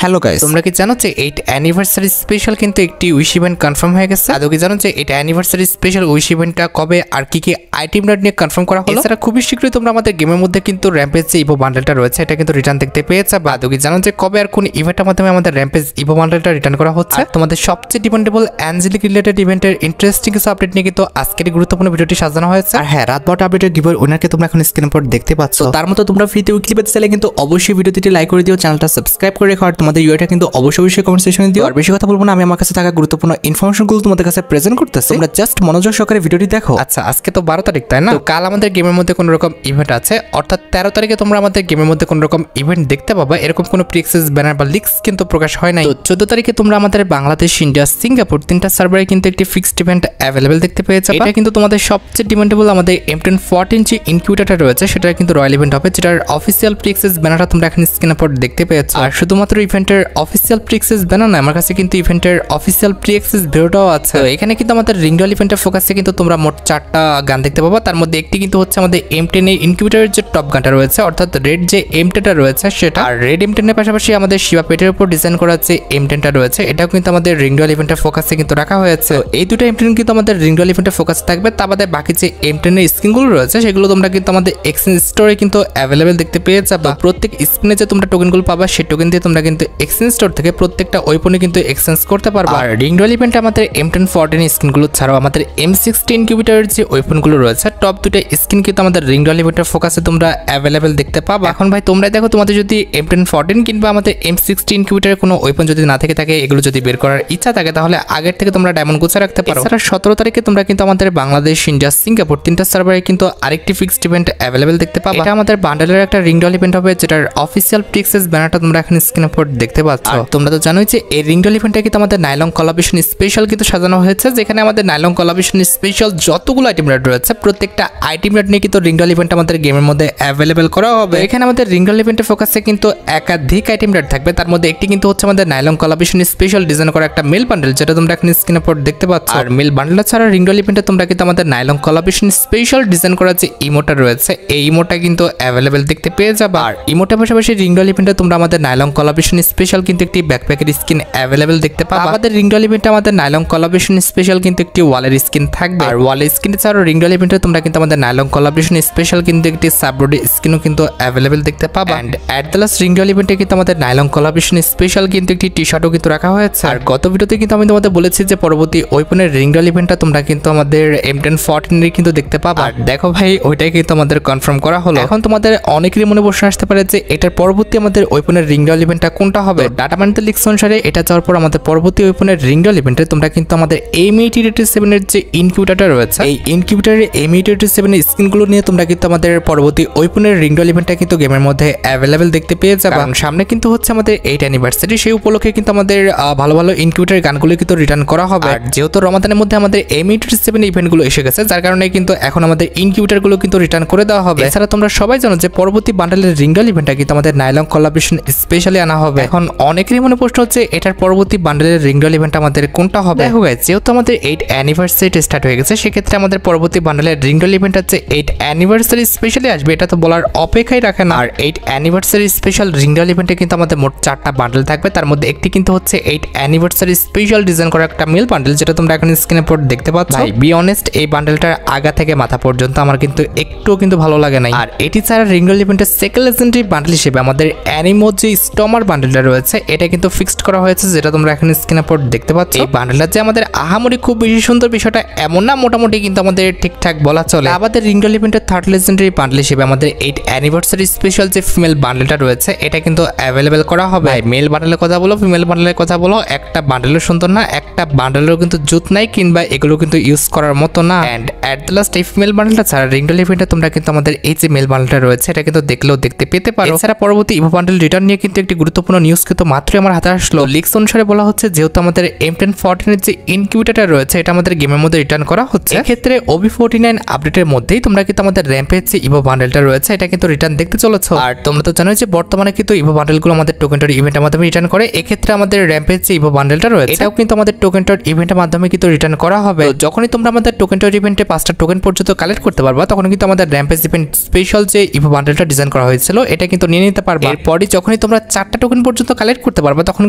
Hello guys, তোমরা কি জানো যে 8 অ্যানিভার্সারি স্পেশাল কিন্তু একটি উইশ ইভেন্ট কনফার্ম হয়ে গেছে? আদৌ কি জানো যে এটা অ্যানিভার্সারি স্পেশাল উইশ ইভেন্টটা কবে আর কি কি আইটেম রেট নিয়ে কনফার্ম করা হলো? এছাড়া খুবই শীঘ্রই তোমরা আমাদের গেমের মধ্যে কিন্তু র‍্যাম্পেজ যে ইভো বান্ডেলটা রয়েছে এটা কিন্তু রিটার্ন দেখতে পেয়েছে। বা আদৌ কি জানো যে কবে আর কোন ইভেন্টের মাধ্যমে আমাদের র‍্যাম্পেজ ইভো বান্ডেলটা রিটার্ন করা হচ্ছে? তোমাদের সবচেয়ে ডিমান্ডেবল অ্যাঞ্জেলিক রিলেটেড ইভেন্টের ইন্টারেস্টিং কিছু আপডেট নিয়ে কিন্তু আজকের এই গুরুত্বপূর্ণ ভিডিওটি সাজানো হয়েছে। আর হ্যাঁ, রাত 12টা আপডেটের গিভওয়ে উইনারকে তোমরা এখন স্ক্রিনের উপর দেখতে পাচ্ছ। তার মতো তোমরা ফ্রিতে উইকলি পেতে চাইলে কিন্তু অবশ্যই ভিডিওটি লাইক করে দিও, চ্যানেলটা সাবস্ক্রাইব করে রেখো। আর তোমাদের ইউআইটা কিন্তু অবশ্যই কমেন্ট সেকশনে দিও। আর বেশি কথা বলবো না, আমি আমার কাছে থাকা গুরুত্বপূর্ণ ইনফরমেশনগুলো তোমাদের কাছে প্রেজেন্ট করতেছি, তোমরা জাস্ট মনোযোগ সহকারে ভিডিওটি দেখো। আচ্ছা, আজকে তো 12 তারিখ, তাই না? তো কাল আমাদের গেমের মধ্যে কোনো রকম ইভেন্ট আছে, অর্থাৎ 13 তারিখে তোমরা আমাদের গেমের মধ্যে কোনো রকম ইভেন্ট দেখতে পাবা। এরকম কোনো প্রিএক্সেস ব্যানার বা লিক্স কিন্তু প্রকাশ হয় নাই। তো 14 তারিখে তোমরা আমাদের বাংলাদেশ, ইন্ডিয়া, সিঙ্গাপুর তিনটা সার্ভারে কিন্তু একটি ফিক্সড ইভেন্ট অ্যাভেলেবেল দেখতে পেয়েছে। এটা কিন্তু তোমাদের সবচেয়ে ডিমান্ডেবল আমাদের M10 14 যে ইনকিউবেটরটা রয়েছে সেটা কিন্তু রয়্যাল ইভেন্ট হবে, যেটার অফিসিয়াল প্রিএক্সেস ব্যানারটা তোমরা এখন স্ক্রিনের উপর দেখতে পেয়েছো। আর শুধুমাত্র ইভেন্টের অফিসিয়াল প্রিএক্সেস ব্যানার না, আমার কাছে কিন্তু ইভেন্টের অফিসিয়াল প্রিএক্সেস ভিডিওটাও আছে। তো এখানে কিন্তু আমাদের রিংডল ইভেন্টের ফোকাসে কিন্তু তোমরা মোট 4টা গান দেখতে পাবা। তার মধ্যে একটি কিন্তু হচ্ছে আমাদের M10 এর ইনকিউবেটরের যে টপ গানটা রয়েছে, অর্থাৎ রেড যে M10টা রয়েছে সেটা। আর রেড M10 এর পাশাপাশি আমাদের শিবা পেটের উপর ডিজাইন করা যে M10টা রয়েছে এটাও কিন্তু আমাদের রিংডল ইভেন্টের ফোকাসে কিন্তু রাখা হয়েছে। এই দুটো M10 কিন্তু আমাদের রিংডল ইভেন্টের ফোকাসে থাকবে। তার বাদে বাকি যে M10 এর স্কিনগুলো রয়েছে সেগুলো তোমরা কিন্তু আমাদের এক্সচেঞ্জ স্টোরে কিন্তু অ্যাভেলেবেল দেখতে পেয়ে যাবে। প্রত্যেক স্পিনে যে তোমরা টোকেনগুলো পাবা সেই টোকেন দিয়ে তোমরা কিন্তু এক্সচেঞ্জ স্টোর থেকে প্রত্যেকটা ওয়েপনে কিন্তু এক্সচেঞ্জ করতে পারবা। আর রিংডল ইভেন্টে আমাদের M10 14 স্কিনগুলো ছাড়াও আমাদের M16 ইনকিউবেটরের যে ওয়েপনগুলো রয়েছে টপ দুটো স্কিন কিন্তু আমাদের রিংডল ইভেন্টের ফোকাসে তোমরা অ্যাভেলেবেল দেখতে পাবা। এখন ভাই তোমরা দেখো, তোমাদের যদি M10 14 কিংবা আমাদের M16 ইনকিউবেটরের কোনো ওয়েপন যদি না থেকে থাকে, এগুলো যদি বের করার ইচ্ছা থাকে তাহলে আগের থেকে তোমরা ডায়মন্ড গুছা রাখতে পারো। এছাড়া 17 তারিখে তোমরা কিন্তু আমাদের বাংলাদেশ, ইন্ডিয়া, সিঙ্গাপুর তিনটা সার্ভারে কিন্তু আরেকটি ফিক্সড ইভেন্ট অ্যাভেলেবেল দেখতে পাবা। এটা আমাদের বান্ডেলের একটা রিংডল ইভেন্ট হবে, যেটার অফিসিয়াল প্রিএক্সেস ব্যানারটা তোমরা এখন স্ক্রিনের উপর দেখতে পাচ্ছ। তোমরা তো জানোই যে এই রিংডল ইভেন্টটা কিন্তু আমাদের নাইলং কোলাবরেশন স্পেশাল কিন্তু সাজানো হয়েছে, যেখানে আমাদের নাইলং কোলাবরেশন স্পেশাল যতগুলো আইটেম রেট রয়েছে প্রত্যেকটা আইটেম রেট নিয়ে কিন্তু রিংডল ইভেন্ট আমাদের গেমের মধ্যে অ্যাভেলেবেল করা হবে। এখানে আমাদের রিংডল ইভেন্টের ফোকাসে কিন্তু একাধিক আইটেম রেট থাকবে। তার মধ্যে একটি কিন্তু হচ্ছে আমাদের নাইলং কোলাবরেশন স্পেশাল ডিজাইন করা একটা মেল বান্ডেল, যেটা তোমরা এখন স্ক্রিনের উপর দেখতে পাচ্ছ। আর মেল বান্ডেল ছাড়া রিংডল ইভেন্টে তোমরা কিন্তু আমাদের নাইলং কোলাবরেশন স্পেশাল ডিজাইন করা যে ইমোটা রয়েছে এই ইমোটা কিন্তু অ্যাভেলেবেল দেখতে পেয়ে যাবে। আর ইমোটার পাশাপাশি রিংডল ইভেন্টে তোমরা আমাদের নাইলং কোলাবরেশন স্পেশাল কিন্তু একটি ব্যাকপ্যাকের স্কিন অ্যাভেলেবেল দেখতে পাবে। আমাদের রিংডল ইভেন্টে আমাদের নাইলং কোলাবরেশন স্পেশাল কিন্তু একটি ওয়ালের স্কিন থাকবে। আর ওয়ালের স্কিন ছাড়াও রিংডল ইভেন্টে তোমরা কিন্তু আমাদের নাইলং কোলাবরেশন স্পেশাল কিন্তু একটি সাববডি স্কিনও কিন্তু অ্যাভেলেবেল দেখতে পাবে। এন্ড এট দ্য লাস্ট রিংডল ইভেন্টে কিন্তু আমাদের নাইলং কোলাবরেশন স্পেশাল কিন্তু একটি টি শার্টও কিন্তু রাখা হয়েছে। আর গত ভিডিওতে কিন্তু আমি তোমাদের বলেছি যে পরবর্তী ওয়েপনের রিংডল ইভেন্টটা তোমরা কিন্তু আমাদের M10 14 এর কিন্তু দেখতে পাবে। আর দেখো ভাই, ওইটাই কিন্তু আমাদের কনফার্ম করা হলো। এখন তোমাদের অনেকেরই মনে প্রশ্ন আসতে পারে যে এটার পরবর্তী আমাদের ওয়েপনের রিংডল ইভেন্টটা কোনটা হবে। ডাটা মাইনিং লিক্স অনুসারে এটা যাওয়ার পর আমাদের পরবর্তী ওয়েপনের রিংডল ইভেন্টে তোমরা কিন্তু আমাদের M8087 এর যে ইনকিউবেটরটা রয়েছে এই ইনকিউবেটরের M8087 এর স্কিনগুলো নিয়ে তোমরা কিন্তু আমাদের পরবর্তী ওয়েপনের রিংডল ইভেন্টটা কিন্তু গেমের মধ্যে অ্যাভেলেবেল দেখতে পেয়ে যাবে। কারণ সামনে কিন্তু হচ্ছে আমাদের 8 অ্যানিভার্সারি, সেই উপলক্ষে কিন্তু আমাদের ভালো ভালো ইনকিউবেটরের গানগুলো কিন্তু রিটার্ন করা হবে। আর যেহেতু রমাদানের মধ্যে আমাদের M87 ইভেন্টগুলো এসে গেছে, যার কারণে কিন্তু এখন আমাদের ইনকিউবেটরগুলো কিন্তু রিটার্ন করে দেওয়া হবে। এছাড়া তোমরা সবাই জানো যে পরবর্তী বান্ডেলের রিংডল ইভেন্টটা কিন্তু আমাদের নাইলং কোলাবরেশন স্পেশালি আনা হবে। এখন অনেকেরই মনে প্রশ্ন হচ্ছে এটার পরবর্তী বান্ডেলের রিংডল ইভেন্ট আমাদের কোনটা হবে। দেখো গাইস, যেহেতু আমাদের 8 অ্যানিভার্সারি স্টার্ট হয়ে গেছে, সেক্ষেত্রে আমাদের পরবর্তী বান্ডেলের রিংডল ইভেন্ট হচ্ছে 8 অ্যানিভার্সারি স্পেশালি আসবে, এটা তো বলার অপেক্ষাই রাখে না। আর 8 অ্যানিভার্সারি স্পেশাল রিংডল ইভেন্টে কিন্তু আমাদের মোট 4টা বান্ডেল থাকবে। তার মধ্যে একটি কিন্তু হচ্ছে 8 অ্যানিভার্সারি স্পেশাল ডিজাইন করা একটা মেল বান্ডেল, যেটা তোমরা এখন স্ক্রিনের উপর দেখতে পাচ্ছ। ভাই বি অনেস্ট, এই বান্ডেলটার আগা থেকে মাথা পর্যন্ত আমার কিন্তু একটুও কিন্তু ভালো লাগে নাই। আর এটি ছাড়া রিংডল ইভেন্টের সেকেন্ড লেজেন্ডারি বান্ডেল হিসেবে আমাদের অ্যানিমো যে স্টমার বান্ডেলটা রয়েছে এটা কিন্তু ফিক্সড করা হয়েছে, যেটা তোমরা এখন স্ক্রিনের উপর দেখতে পাচ্ছ। এই বান্ডেলটা যে আমাদের আহামরি খুব বেশি সুন্দর বিষয়টা এমন না, মোটামুটি কিন্তু আমাদের ঠিকঠাক বলা চলে। আমাদের রিংডল ইভেন্টের থার্ড লেজেন্ডারি বান্ডেল হিসেবে আমাদের 8 অ্যানিভার্সারি স্পেশাল যে ফিমেল বান্ডেলটা রয়েছে এটা কিন্তু অ্যাভেলেবেল করা হবে। মেল বান্ডেলের কথা বলো, ফিমেল বান্ডেলের কথা বলো, একটা বান্ডেলও সুন্দর না, একটা বান্ডেলেরও কিন্তু জুত নাই, কিংবা এগুলো কিন্তু ইউজ করার মতো না। এন্ড এট দ্য লাস্ট এই ফিমেল বান্ডেলটা ছাড়া রিংডল ইভেন্টে তোমরা কিন্তু আমাদের এই যে মেল বান্ডেলটা রয়েছে এটা কিন্তু দেখলেও দেখতে পেতে পারো। এছাড়া পরবর্তী ইভো বান্ডেল রিটার্ন নিয়ে কিন্তু একটি গুরুত্বপূর্ণ নিউজ কিন্তু মাত্রই আমার হাতে আসলো। লিক্স অনুসারে বলা হচ্ছে যেহেতু আমাদের M10 14 এর যে ইনকিউবেটরটা রয়েছে এটা আমাদের গেমের মধ্যে রিটার্ন করা হচ্ছে, এক্ষেত্রে OB49 আপডেটের মধ্যেই তোমরা কিন্তু আমাদের র‍্যাম্পেজ যে ইভো বান্ডেলটা রয়েছে এটা কিন্তু রিটার্ন দেখতে চলেছো। আর তোমরা তো জানো যে বর্তমানে কিন্তু ইভো বান্ডেলগুলো আমাদের টোকেন টর ইভেন্টের মাধ্যমে রিটার্ন করে, এক্ষেত্রে আমাদের র‍্যাম্পেজ যে ইভো বান্ডেলটা রয়েছে এটাও কিন্তু আমাদের টোকেন টর ইভেন্টের মাধ্যমে কিন্তু রিটার্ন করা হবে। যখনই তোমরা আমাদের টোকেন টর ইভেন্টে 5টা টোকেন পর্যন্ত কালেক্ট করতে পারবা তখন কিন্তু আমাদের র‍্যাম্পেজ ইভেন্ট স্পেশাল যে ইভো বান্ডেলটা ডিজাইন করা হয়েছিল এটা কিন্তু নিয়ে নিতে পারবা। এরপরই যখনই তোমরা 4টা টোকেন পর্যন্ত কালেক্ট করতে পারবা তখন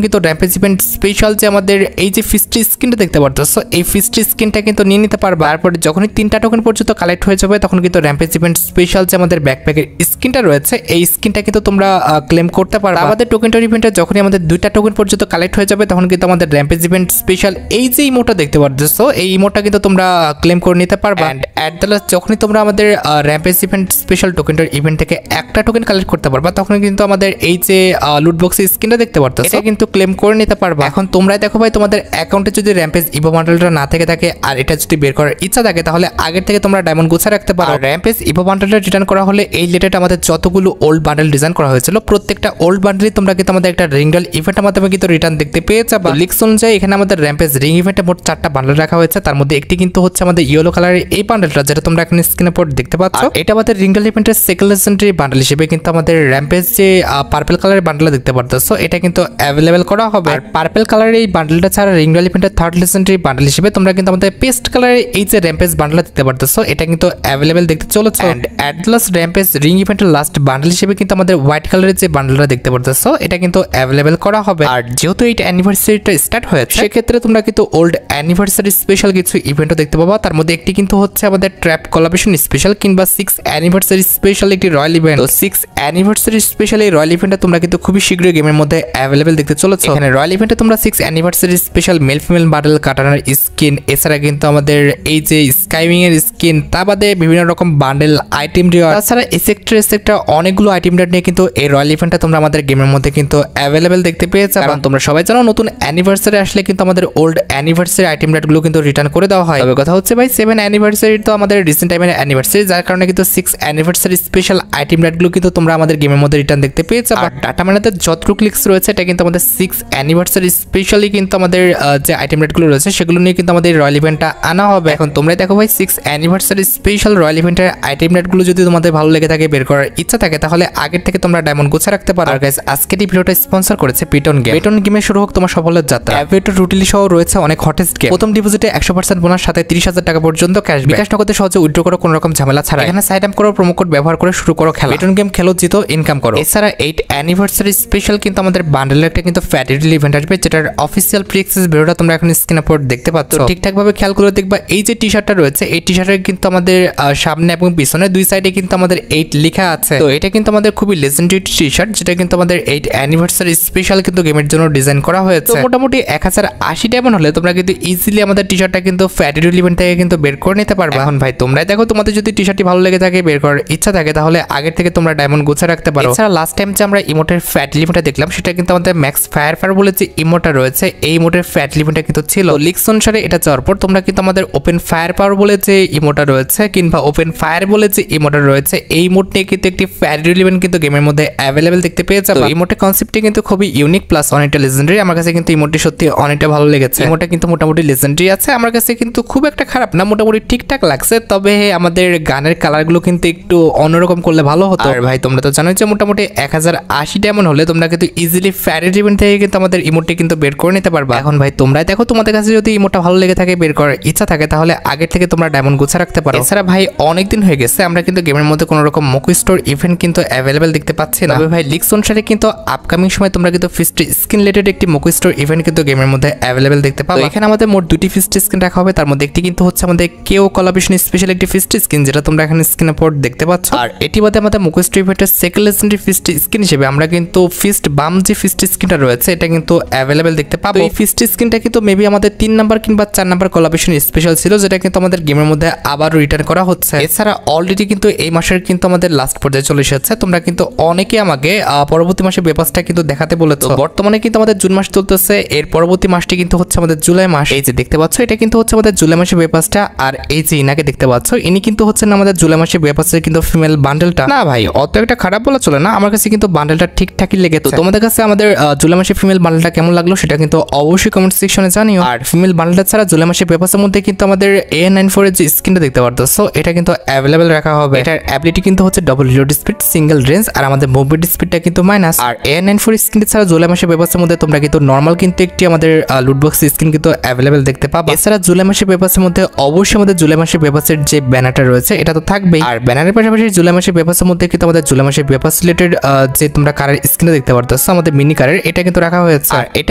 কিন্তু র্যাম্পেজ ইভেন্ট স্পেশাল যে আমাদের এই যে ফিস্ট স্কিনটা দেখতে পারতেছো এই ফিস্ট স্কিনটা কিন্তু নিয়ে নিতে পারবা। তারপরে যখনই 3টা টোকেন পর্যন্ত কালেক্ট হয়ে যাবে তখন কিন্তু র্যাম্পেজ ইভেন্ট স্পেশাল যে আমাদের ব্যাকপ্যাকের স্কিনটা রয়েছে এই স্কিনটা কিন্তু তোমরা ক্লেম করতে পারবা। আমাদের টোকেনটার ইভেন্টে যখনই আমাদের 2টা টোকেন পর্যন্ত কালেক্ট হয়ে যাবে তখন কিন্তু আমাদের র্যাম্পেজ ইভেন্ট স্পেশাল এই যে ইমোটা দেখতে পারতেছো এই ইমোটা কিন্তু তোমরা ক্লেম করে নিতে পারবা। এন্ড এট দ্য লাস্ট যখনই তোমরা আমাদের র্যাম্পেজ ইভেন্ট স্পেশাল টোকেনটার ইভেন্ট থেকে একটা টোকেন কালেক্ট করতে পারবা তখন কিন্তু আমাদের এই যে লুট বক্সের স্কিনটা দেখতে পারতেছো এটা কিন্তু ক্লেম করে নিতে পারবা। এখন তোমরা দেখো ভাই তোমাদের অ্যাকাউন্টে যদি র্যাম্পেজ ইভো বান্ডেলটা না থেকে থাকে আর এটা যদি বের করার ইচ্ছা থাকে তাহলে আগের থেকে তোমরা ডায়মন্ড গুছা রাখতে পারো। র্যাম্পেজ ইভো বান্ডেলটা রিটার্ন করা হলে এই লেটারটা আমাদের যতগুলো ওল্ড বান্ডেল ডিজাইন করা হয়েছিল প্রত্যেকটা ওল্ড বান্ডেলই তোমরা কিন্তু আমাদের একটা রিংডল ইভেন্টের মাধ্যমে কিন্তু রিটার্ন দেখতে পেয়ে যাবে। লিক্স অনুযায়ী এখানে আমাদের র্যাম্পেজ রিং ইভেন্টে মোট 4টা বান্ডেল রাখা হয়েছে তার মধ্যে একটি কিন্তু হচ্ছে আমাদের ইয়েলো কালারের এই বান্ডেলটা যেটা তোমরা এখানে স্ক্রিনে পর দেখতে পাচ্ছ। এটা আমাদের রিংডল ইভেন্টের সেকেন্ড লেজেন্ডারি বান্ডেল হিসেবে কিন্তু আমাদের র্যাম্পেজ যে পার্পল কালারের বান্ডেলটা দেখতে পারতেছো এটা কিন্তু অ্যাভেলেবেল করা হবে। আর পার্পল কালারের এই বান্ডেলটা ছাড়া রিংডল ইভেন্টের থার্ড লেজেন্ডারি বান্ডেল হিসেবে তোমরা কিন্তু আমাদের পেস্ট কালারের এই যে র্যাম্পেজ বান্ডেলটা দেখতে পারতেছো এটা কিন্তু অ্যাভেলেবেল দেখতে চলেছে। And at last rampage ring ইভেন্টের লাস্ট বান্ডেল হিসেবে কিন্তু আমাদের হোয়াইট কালারের যে বান্ডেলটা দেখতে পারতেছো এটা কিন্তু অ্যাভেলেবেল করা হবে। আর যেহেতু এই অ্যানিভার্সারিটা স্টার্ট হয়েছে সেক্ষেত্রে তোমরা কিন্তু ওল্ড অ্যানিভার্সারি স্পেশাল কিছু ইভেন্টও দেখতে পাবা। তার মধ্যে একটি কিন্তু হচ্ছে আমাদের ট্র্যাপ কোলাবরেশন স্পেশাল কিংবা 6th অ্যানিভার্সারি স্পেশাল একটি রয়্যাল ইভেন্ট। তো 6th অ্যানিভার্সারি স্পেশাল এই রয়্যাল ইভেন্টটা তোমরা কিন্তু খুবই শীঘ্রই গেমের মধ্যে অ্যাভেলেবেল দেখতে চলেছে। এখানে রয়্যাল ইভেন্টে তোমরা 6th anniversary special male female bundle কাটানোর স্কিন এছাড়া কিন্তু আমাদের এই যে স্কাইউইং এর স্কিন তা বাদে বিভিন্ন রকম বান্ডেল আইটেম রিওয়ার্ড তাছাড়া এসেক্টর অনেকগুলো আইটেম রিওয়ার্ড নিয়ে কিন্তু এই রয়্যাল ইভেন্টটা তোমরা আমাদের গেমের মধ্যে কিন্তু অ্যাভেলেবেল দেখতে পেয়ে যাবে। কারণ তোমরা সবাই জানো নতুন অ্যানিভার্সারি আসলে কিন্তু আমাদের ওল্ড অ্যানিভার্সারি আইটেম রিওয়ার্ডগুলো কিন্তু রিটার্ন করে দেওয়া হয়। তবে কথা হচ্ছে ভাই 7th অ্যানিভার্সারি তো আমাদের রিসেন্ট টাইমের অ্যানিভার্সারি যার কারণে কিন্তু 6th অ্যানিভার্সারি স্পেশাল আইটেম রিওয়ার্ডগুলো কিন্তু তোমরা আমাদের গেমের মধ্যে রিটার্ন দেখতে পেয়ে যাবে। আর ডাটা মানেতে যতটুকু ক্লিকস রয়েছে এটা কিন্তু আমাদের 6th অ্যানিভার্সারি স্পেশালি কিন্তু আমাদের যে আইটেম রিওয়ার্ডগুলো রয়েছে সেগুলো নিয়ে কিন্তু আমাদের রয়্যাল ইভেন্টটা আনা হবে। এখন তোমরা দেখো ভাই 6th অ্যানিভার্সারি স্পেশাল রয়্যাল ইভেন্টের আইটেম রিওয়ার্ডগুলো যদি তোমাদের ভালো লেগে থাকে বের করার ইচ্ছা থাকে তাহলে আগের থেকে তোমরা ডায়মন্ড গোছা রাখতে পারো। আর গাইস আজকের এই ভিডিওটা স্পন্সর করেছে পিটন গেম। পিটন গেমে শুরু হোক তোমার সফলের যাত্রা। অ্যাভিয়েটর রুটিলি সহ রয়েছে অনেক হটেস্ট গেম। প্রথম ডিপোজিটে 100% বোনাস সাথে 30,000 টাকা পর্যন্ত ক্যাশব্যাক। বিকাশ নগদে সহজে উইথড্র করো কোনো রকম ঝামেলা ছাড়া। এখানে সাইন আপ করো প্রোমো কোড ব্যবহার করে শুরু করো খেলা। পিটন গেম খেলো জিতো ইনকাম করো। এছাড়া 8th অ্যানিভার্সারি স্পেশাল কিন্তু আমাদের বান্ডেলের একটা কিন্তু ফ্যাটিডি ইভেন্ট আসবে যেটার অফিসিয়াল প্রি অ্যাক্সেস ভিডিওটা তোমরা এখন স্ক্রিনে পর দেখতে পাচ্ছ। ঠিকঠাক ভাবে খেয়াল করে দেখবা এই যে টি-শার্টটা রয়েছে এই টি-শার্টের কিন্তু আমাদের সামনে এবং পিছনে দুই সাইডে কিন্তু আমাদের 8 লেখা আছে। তো এটা কিন্তু আমাদের খুবই লেজেন্ডারি টি-শার্ট যেটা কিন্তু আমাদের 8th অ্যানিভার্সারি স্পেশাল কিন্তু গেমের জন্য ডিজাইন করা হয়েছে। তো মোটামুটি 1080 ডায়মন্ড হলে তোমরা কিন্তু ইজিলি আমাদের টি-শার্টটা কিন্তু ফ্যাটিডি ইভেন্ট থেকে কিন্তু বের করে নিতে পারবে। এখন ভাই তোমরাই দেখো তোমাদের যদি টি-শার্টটি ভালো লেগে থাকে বের করার ইচ্ছা থাকে তাহলে আগের থেকে তোমরা ডায়মন্ড গোছা রাখতে পারো। এছাড়া লাস্ট টাইম যে আমরা ইমোটের ফ্যাট লিমিটটা দেখলাম সেটা কিন্তু আমাদের ম্যাক্স ফায়ার বলে যে ইমোটটা রয়েছে এই ইমোটের ফ্যাট লিমিটটা কিন্তু ছিল। লিক্স অনুসারে এটা যাওয়ার পর তোমরা কিন্তু আমাদের ওপেন ফায়ার পাওয়ার বলে যে ইমোটা রয়েছে কিংবা ওপেন ফায়ার বলে যে ইমোটা রয়েছে এই ইমোট নিয়ে কিন্তু একটি ফ্যাট ইভেন্ট কিন্তু গেমের মধ্যে অ্যাভেলেবেল দেখতে পেয়ে যাবে। ইমোটের কনসেপ্টটি কিন্তু খুবই ইউনিক প্লাস অনেকটা লেজেন্ডারি। আমার কাছে কিন্তু ইমোটটি সত্যি অনেকটা ভালো লেগেছে। ইমোটটা কিন্তু মোটামুটি লেজেন্ডারি আছে, আমার কাছে কিন্তু খুব একটা খারাপ না, মোটামুটি ঠিকঠাক লাগছে। তবে আমাদের গানের কালারগুলো কিন্তু একটু অন্যরকম করলে ভালো হতো। আর ভাই তোমরা তো জানোই যে মোটামুটি 1080 ডায়মন্ড হলে তোমরা কিন্তু ইজিলি ফ্যাট ইভেন্ট থেকে কিন্তু আমাদের ইমোটটি কিন্তু বের করে নিতে পারবা। এখন ভাই তোমরাই দেখো তোমাদের কাছে যদি ইমোটটা ভালো লেগে থাকে বের করার ইচ্ছা থাকে তাহলে আগের থেকে তোমরা ডায়মন্ড গোছা রাখতে পারো। এছাড়া ভাই অনেকদিন হয়ে গেছে আমরা কিন্তু গেমের মধ্যে কোনো রকম মক স্টোর ইভেন্ট কিন্তু অ্যাভেলেবেল দেখতে পাচ্ছি না। তবে ভাই লিক্স অনুসারে কিন্তু আপকামিং সময় তোমরা কিন্তু ফিস্ট স্কিন রিলেটেড একটি মক স্টোর ইভেন্ট কিন্তু গেমের মধ্যে অ্যাভেলেবেল দেখতে পাবো। এখানে আমাদের মোট দুটি ফিস্ট স্কিন রাখা হবে, তার মধ্যে একটি কিন্তু হচ্ছে আমাদের কেও কোলাবরেশন স্পেশাল একটি ফিস্ট স্কিন যেটা তোমরা এখানে স্ক্রিনে পর দেখতে পাচ্ছ। আর এটি বাদে আমাদের মক স্টোর ইভেন্টের সেকেন্ড লেজেন্ডারি ফিস্ট স্কিন হিসেবে আমরা কিন্তু ফিস্ট বাম যে ফিস্ট স্কিনটা রয়েছে এটা কিন্তু অ্যাভেলেবেল দেখতে পাবো। এই ফিস্ট স্কিনটা কিন্তু মেবি আমাদের 3 নাম্বার কিংবা 4 নাম্বার কোলাবরেশন স্পেশাল ছিল যেটা কিন্তু আমাদের গেমের মধ্যে আবার রিটার্ন করা হচ্ছে। এছাড়া অলরেডি কিন্তু এই মাসের কিন্তু আমাদের লাস্ট পর্যায়ে চলে এসেছে। তোমরা কিন্তু অনেকে আমাকে পরবর্তী মাসে পেপারসটা কিন্তু দেখাতে বলেছো। বর্তমানে কিন্তু আমাদের জুন মাস চলতেছে, এর পরবর্তী মাসটি কিন্তু হচ্ছে আমাদের জুলাই মাস। এই যে দেখতে পাচ্ছ এটা কিন্তু হচ্ছে আমাদের জুলাই মাসের পেপারসটা। আর এই যে ইনাকে দেখতে পাচ্ছ ইনি কিন্তু হচ্ছেন আমাদের জুলাই মাসের পেপারসের কিন্তু ফিমেল বান্ডেলটা। না ভাই অত একটা খারাপ বলা চলে না, আমার কাছে কিন্তু বান্ডেলটা ঠিকঠাকই লেগেছে। তোমাদের কাছে আমাদের জুলাই মাসের ফিমেল বান্ডেলটা কেমন লাগলো সেটা কিন্তু অবশ্যই কমেন্ট সেকশনে জানিও। আর ফিমেল বান্ডেলটা ছাড়া জুলাই মাসের পেপারসের মধ্যে কিন্তু আমাদের A94 এর যে স্কিনটা দেখতে পারতো সো এটা কিন্তু অ্যাভেলেবেল রাখা হবে। এটার অ্যাবিলিটি কিন্তু হচ্ছে double reload speed, single range আর আমাদের মুভমেন্ট স্পিডটা কিন্তু মাইনাস। আর A94 স্কিন ছাড়া জুলাই মাসের পেপারসের মধ্যে তোমরা কিন্তু নরমাল কিন্তু একটি আমাদের লুটবক্স স্কিন কিন্তু অ্যাভেলেবেল দেখতে পাবে। এছাড়া জুলাই মাসের পেপারসের মধ্যে অবশ্যই আমাদের জুলাই মাসের পেপারসের যে ব্যানারটা রয়েছে এটা তো থাকবেই। আর ব্যানারের পাশাপাশি জুলাই মাসের পেপারসের মধ্যে কিন্তু আমাদের জুলাই মাসের পেপারস রিলেটেড যে তোমরা কারের স্কিনটা দেখতে পারতো পারতেছো আমাদের মিনি কারের এটা কিন্তু রাখা হয়েছে। আর এটা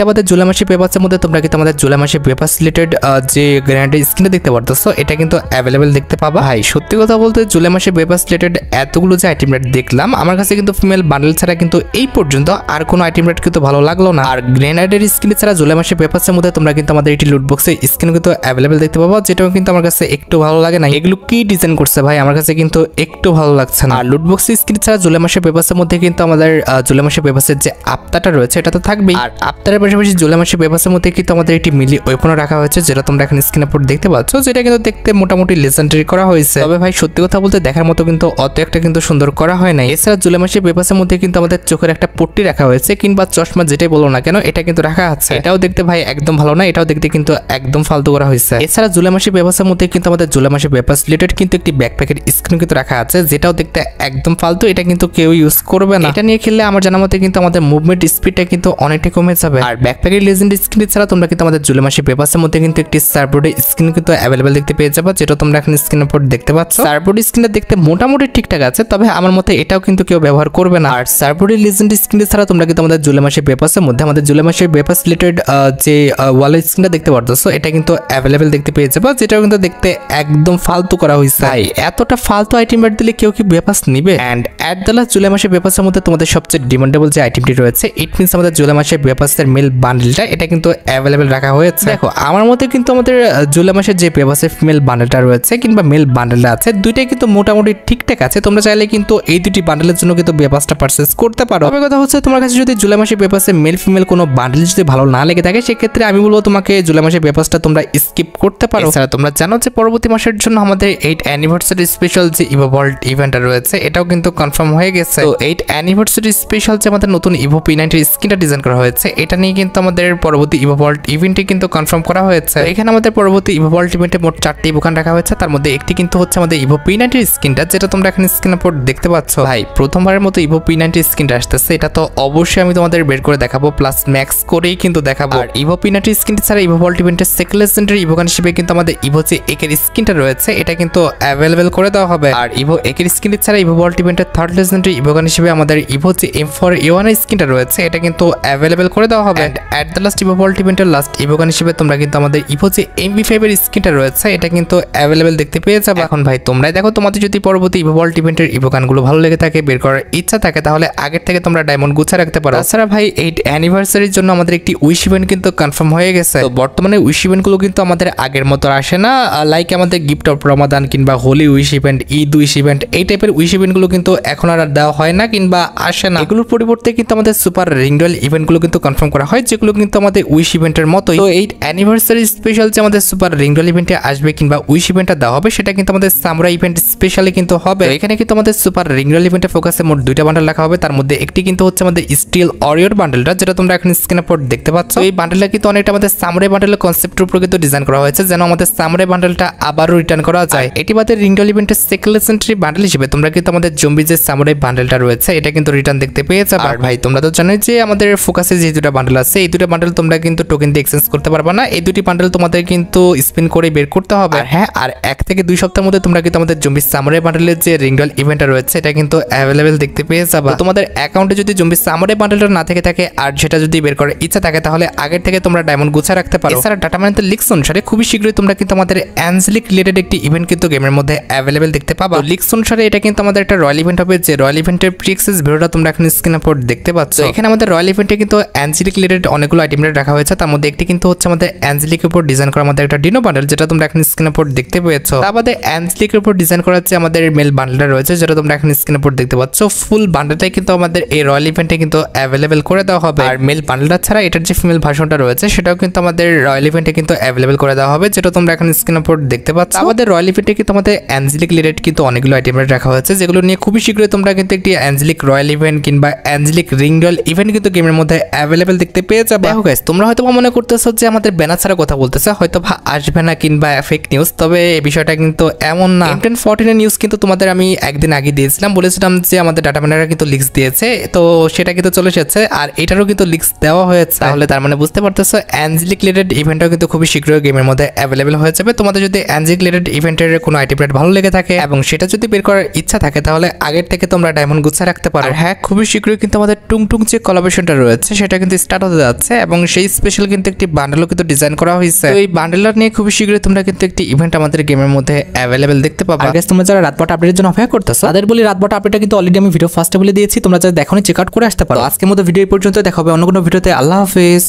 আমাদের জুলাই মাসে পেপারসের মধ্যে তোমরা কিন্তু আমাদের জুলাই মাসে পেপার রিলেটেড যে গ্রেনেডের স্কিনটা দেখতে পারতেছো এটা কিন্তু অ্যাভেলেবেল দেখতে পাবা। ভাই সত্যি কথা বলতে জুলাই মাসে পেপার রিলেটেড এতগুলো যে আইটেম রেট দেখলাম আমার কাছে কিন্তু ফিমেল বান্ডেল ছাড়া কিন্তু এই পর্যন্ত আর কোনো আইটেম রেট কিন্তু ভালো লাগলো না। আর গ্রেনেডের স্কিন ছাড়া জুলাই মাসে পেপারসের মধ্যে তোমরা কিন্তু আমাদের এটি লুট বক্সে স্কিন কিন্তু অ্যাভেলেবেল দেখতে পাবা, যেটাও কিন্তু আমার কাছে একটু ভালো লাগে না। এগুলো কি ডিজাইন করছে ভাই আমার কাছে কিন্তু একটু ভালো লাগছে না। আর লুট বক্স স্কিন ছাড়া জুলাই মাসে পেপারসের মধ্যে কিন্তু আমাদের জুলাই মাসে পেপারসের যে আফতারটা রয়েছে এটা তো থাকবেই। আর আফতারের পাশাপাশি জুলাই মাসে পেপারসের মধ্যে কিন্তু আমাদের একটি মিলি ওয়েপনও রাখা হয়েছে, যেটা তোমরা এখন স্ক্রিনের উপর দেখতে পাচ্ছ, যেটা কিন্তু দেখতে মোটামুটি লেজেন্ডারি করা হয়েছে। তবে ভাই সত্যি কথা বলতে দেখার মতো কিন্তু অত একটা কিন্তু সুন্দর করা হয় না। এছাড়া জুলাই মাসে পেপারসের মধ্যে কিন্তু আমাদের চোখের একটা পট্টি রাখা হয়েছে কিংবা চশমা যেটাই বলো না কেন এটা কিন্তু রাখা আছে। এটাও দেখতে ভাই একদম ভালো না, এটাও দেখতে কিন্তু একদম ফালতু করা হয়েছে। এছাড়া জুলাই মাসে পেপারসের মধ্যে কিন্তু আমাদের জুলাই মাসে পেপারস রিলেটেড কিন্তু একটি ব্যাকপ্যাকের স্ক্রিন কিন্তু রাখা আছে, যেটাও দেখতে একদম ফালতু, এটা কিন্তু কেউ ইউজ করবে না। এটা নিয়ে খেললে আমার জানা মতে কিন্তু আমাদের মুভমেন্ট স্পিডটা কিন্তু অনেকটাই কমে যাবে। আর ব্যাকপ্যাকের লেজেন্ড স্ক্রিন ছাড়া তোমরা কিন্তু আমাদের জুলাই মাসে পেপারসের মধ্যে কিন্তু একটি সার্বোর্ডের স্ক্রিন কিন্তু অ্যাভেলেবেল দেখতে পেয়ে যাবে, যেটা তোমরা এখন স্ক্রিনের উপর দেখতে পাচ্ছ। সার্বোর্ড স্ক্রিনটা দেখতে মোটামুটি ঠিকঠাক আছে, তবে আমার মতে এটাও কিন্তু কেউ ব্যবহার করবে না। আর সার্বোর্ডের লেজেন্ড স্ক্রিন ছাড়া তোমরা কিন্তু আমাদের জুলাই মাসে পেপারসের মধ্যে আমাদের জুলাই মাসে পেপারস রিলেটেড যে ওয়াল স্ক্রিনটা দেখতে পারতেছো এটা কিন্তু অ্যাভেলেবেল দেখতে পেয়ে যাবে, যেটাও কিন্তু দেখতে একদম ফালতু করা হয়েছে। ভাই এতটা ফালতু আইটেম রেট দিলে কেউ কি পেপারস নিবে? And at the last July মাসে পেপারসের মধ্যে তোমাদের সবচেয়ে ডিমান্ডেবল যে আইটেমটি রয়েছে ইট মিন্স আমাদের জুলাই মাসে পেপারসের মেল বান্ডেলটা এটা কিন্তু অ্যাভেলেবেল রাখা হয়েছে। দেখো আমার মতে কিন্তু আমাদের জুলাই মাসে যে পেপারসের ফিমেল বান্ডেলটা রয়েছে কিংবা মেল বান্ডেলটা আছে দুইটাই কিন্তু মোটামুটি ঠিকঠাক আছে। তোমরা চাইলে কিন্তু এই দুটি বান্ডেলের জন্য কিন্তু পেপারসটা পারচেজ করতে পারো। তবে কথা হচ্ছে তোমার কাছে যদি জুলাই মাসে পেপারসের মেল ফিমেল কোনো বান্ডেল যদি ভালো না লেগে থাকে সেক্ষেত্রে আমি বলবো তোমাকে জুলাই মাসে পেপারসটা তোমরা স্কিপ করতে পারো। এছাড়া তোমরা জানো যে পরবর্তী মাসের জন্য আমাদের 8th অ্যানিভার্সারি স্পেশাল যে ইভো ভল্ট ইভেন্টটা রয়েছে এটাও কিন্তু কনফার্ম হয়ে গেছে। তো 8th অ্যানিভার্সারি স্পেশাল যে আমাদের নতুন ইভো P90 স্কিনটা ডিজাইন করা হয়েছে এটা নিয়ে কিন্তু আমাদের পরবর্তী ইভো ভল্ট ইভেন্টে কিন্তু কনফার্ম করা হয়েছে। এখানে আমাদের পরবর্তী ইভো ভল্ট ইভেন্টে মোট 4টি ইভোকান রাখা হয়েছে, তার মধ্যে একটি কিন্তু হচ্ছে আমাদের ইভো P90 স্কিনটা, যেটা তোমরা এখন স্ক্রিনের উপর দেখতে পাচ্ছ। ভাই প্রথমবারের মতো ইভো P90 স্কিনটা আসতেছে, এটা তো অবশ্যই আমি তোমাদের বের করে দেখাবো, প্লাস ম্যাক্স করেই কিন্তু দেখাবো। আর ইভো P90 স্কিনটি ছাড়া ইভো ভল্ট ইভেন্টের সেকেন্ড লেজেন্ডারি ইভোকান হিসেবে কিন্তু আমাদের ইভো যে একের স্কিনটা রয়েছে এটা কিন্তু অ্যাভেলেবেল করে দেওয়া হবে। আর ইভো একের স্কিনটি ছাড়া ইভো ভল্ট ইভেন্টের থার্ড লেজেন্ডারি ইভোকান হিসেবে আমাদের ইভো যে M4A1 স্কিনটা রয়েছে এটা কিন্তু অ্যাভেলেবেল করে দেওয়া হবে। এট দ্য লাস্ট ইভো ভল্ট ইভেন্টের লাস্ট ইভোকান হিসেবে তোমরা কিন্তু আমাদের ইভো যে MP5 এর স্কিনটা রয়েছে এটা কিন্তু অ্যাভেলেবেল দেখতে পেয়ে যাবে। এখন ভাই তোমরাই দেখো, তোমাদের যদি পরবর্তী ইভো ভল্ট ইভেন্টের ইভোকানগুলো ভালো লেগে থাকে, বের করার ইচ্ছা থাকে, তাহলে আগের থেকে তোমরা ডায়মন্ড গুছা রাখতে পারো। তাছাড়া ভাই 8th অ্যানিভার্সারির জন্য আমাদের একটি উইশ ইভেন্ট কিন্তু কনফার্ম হয়ে গেছে। তো বর্তমানে উইশ ইভেন্টগুলো কিন্তু আমাদের আগের মতো আসে না, লাইক আমাদের গিফট অফ রমাদান কিংবা Holi wish event, Eid wish event, এই টাইপের উইশ ইভেন্টগুলো কিন্তু এখন আর দেওয়া হয় না কিংবা আসে না। এগুলোর পরিবর্তে কিন্তু আমাদের সুপার রিংডল ইভেন্টগুলো কিন্তু কনফার্ম করা হয়, যেগুলো কিন্তু আমাদের উইশ ইভেন্টের মতোই। তো 8th অ্যানিভার্সারি স্পেশাল যে আমাদের সুপার রিংডল ইভেন্টে আসবে কিংবা উইশ ইভেন্টটা দেওয়া হবে সেটা কিন্তু আমাদের সামুরাই ইভেন্ট স্পেশালি কিন্তু হবে। এখানে কিন্তু আমাদের সুপার রিংডল ইভেন্টে ফোকাসে মোট 2টা বান্ডেল রাখা হবে, তার মধ্যে একটি কিন্তু হচ্ছে আমাদের স্টিল অরিওর বান্ডেলটা, যেটা তোমরা এখন স্ক্রিনের উপর দেখতে পাচ্ছ। এই বান্ডেলটা কিন্তু অনেকটা আমাদের সামুরাই বান্ডেলের কনসেপ্টের উপর কিন্তু ডিজাইন করা হয়েছে, যেন আমাদের সামুরাই বান্ডেলটা আবারও রিটার্ন করা যায়। এটি বাদে রিংডল ইভেন্টের সেকেন্ড লেজেন্ডারি বান্ডেল হিসেবে তোমরা কিন্তু আমাদের জম্বি যে সামুরাই বান্ডেলটা রয়েছে এটা কিন্তু রিটার্ন দেখতে পেয়ে যাবে। আর ভাই তোমরা তো জানোই যে আমাদের ফোকাসে যে দুটো বান্ডেল আছে এই দুটো বান্ডেল তোমরা কিন্তু টোকেন দিয়ে এক্সচেঞ্জ করতে পারবে না, এই দুটি বান্ডেল তোমাদের কিন্তু স্পিন করে বের করতে হবে। হ্যাঁ, আর 1 থেকে 2 সপ্তাহের মধ্যে তোমরা কিন্তু আমাদের জম্বি সামুরাই বান্ডেলের যে রিংডল ইভেন্টটা রয়েছে এটা কিন্তু অ্যাভেলেবেল দেখতে পেয়ে যাবে। তোমাদের অ্যাকাউন্টে যদি জম্বি সামুরাই বান্ডেলটা না থেকে থাকে আর সেটা যদি বের করার ইচ্ছা থাকে তাহলে আগের থেকে তোমরা ডায়মন্ড গুছা রাখতে পারো। এছাড়া ডাটা মাইনের লিক্স অনুসারে খুবই শীঘ্রই তোমরা কিন্তু আমাদের অ্যাঞ্জেলিক রিলেটেড একটি ইভেন্ট কিন্তু গেমের মধ্যে অ্যাভেলেবেল দেখতে পাবা। লিক্স অনুসারে এটা কিন্তু আমাদের একটা রয়্যাল ইভেন্ট হবে, যে রয়্যাল ইভেন্টের প্রি-অ্যাক্সেস ভিডিওটা তোমরা এখন স্ক্রিনের উপর দেখতে পাচ্ছ। এখানে আমাদের রয়্যাল ইভেন্টে কিন্তু অ্যাঞ্জেলিক রিলেটেড অনেকগুলো আইটেম রাখা হয়েছে, তার মধ্যে একটি কিন্তু হচ্ছে আমাদের অ্যাঞ্জেলিকের উপর ডিজাইন করা আমাদের একটা ডিনো বান্ডেল, যেটা তোমরা এখন স্ক্রিনের উপর দেখতে পেয়েছো। তার বাদে অ্যাঞ্জেলিকের উপর ডিজাইন করা হচ্ছে আমাদের মেল বান্ডেলটা রয়েছে, যেটা তোমরা এখন স্ক্রিনের উপর দেখতে পাচ্ছ। ফুল বান্ডেলটাই কিন্তু আমাদের এই রয়্যাল ইভেন্টে কিন্তু অ্যাভেলেবেল করে দেওয়া হবে। আর মেল বান্ডেলটা ছাড়া এটার যে ফিমেল ভার্সনটা রয়েছে সেটাও কিন্তু আমাদের রয়্যাল ইভেন্টে কিন্তু অ্যাভেলেবেল করে দেওয়া হবে, যেটা তোমরা এখন স্ক্রিনের উপর দেখতে পাচ্ছ। আমাদের রয়্যাল ইভেন্টে কিন্তু আমাদের অ্যাঞ্জেলিক রিলেটেড কিন্তু অনেকগুলো আইটেম রাখা হয়েছে, যেগুলো নিয়ে খুবই শীঘ্রই তোমরা কিন্তু একটি অ্যাঞ্জেলিক রয়্যাল ইভেন্ট কিংবা অ্যাঞ্জেলিক রিংডল ইভেন্ট কিন্তু গেমের মধ্যে অ্যাভেলেবেল দেখতে পেয়ে যাবে। দেখো গাইস, তোমরা হয়তো মনে করতেছো যে আমাদের ব্যানার ছাড়া কথা বলতেছে, হয়তো আসবে না কিংবা ফেক নিউজ, তবে এই বিষয়টা কিন্তু এমন না। M1014 এর নিউজ কিন্তু তোমাদের আমি একদিন আগে দিয়েছিলাম, বলেছিলাম যে আমাদের ডাটা মাইনাররা কিন্তু লিক্স দিয়েছে, তো সেটা কিন্তু চলে এসেছে আর এটারও কিন্তু লিক্স দেওয়া হয়েছে। তাহলে তার মানে বুঝতে পারতেছো অ্যাঞ্জেলিক রিলেটেড ইভেন্টটাও কিন্তু খুবই শীঘ্রই গেমের মধ্যে অ্যাভেলেবল হয়ে যাবে। তোমাদের যদি অ্যাঞ্জেলিক রিলেটেড ইভেন্টের কোনো আইটেম রেট ভালো লেগে থাকে এবং সেটা যদি বের করার ইচ্ছা থাকে তাহলে আগের থেকে তোমরা ডায়মন্ড গুছা রাখতে পারো। হ্যাঁ, খুবই শীঘ্রই কিন্তু আমাদের টুংটুং যে কোলাবোরেশনটা রয়েছে সেটা কিন্তু স্টার্ট হতে যাচ্ছে এবং সেই স্পেশাল কিন্তু একটি বান্ডেলও কিন্তু ডিজাইন করা হয়েছে। তো এই বান্ডেলটা নিয়ে খুবই শীঘ্রই তোমরা কিন্তু একটি ইভেন্ট আমাদের গেমের মধ্যে অ্যাভেলেবেল দেখতে পাবে। আর গাইস তোমরা যারা রাতবাট আপডেটের জন্য অপেক্ষা করতেছো তাদের বলি রাতবাট আপডেটটা কিন্তু অলরেডি আমি ভিডিও ফার্স্টে বলে দিয়েছি, তোমরা যারা দেখোনি চেক আউট করে আসতে পারো। আজকের মতো ভিডিও এই পর্যন্ত, দেখা হবে অন্য কোনো ভিডিওতে। আল্লাহ হাফেজ।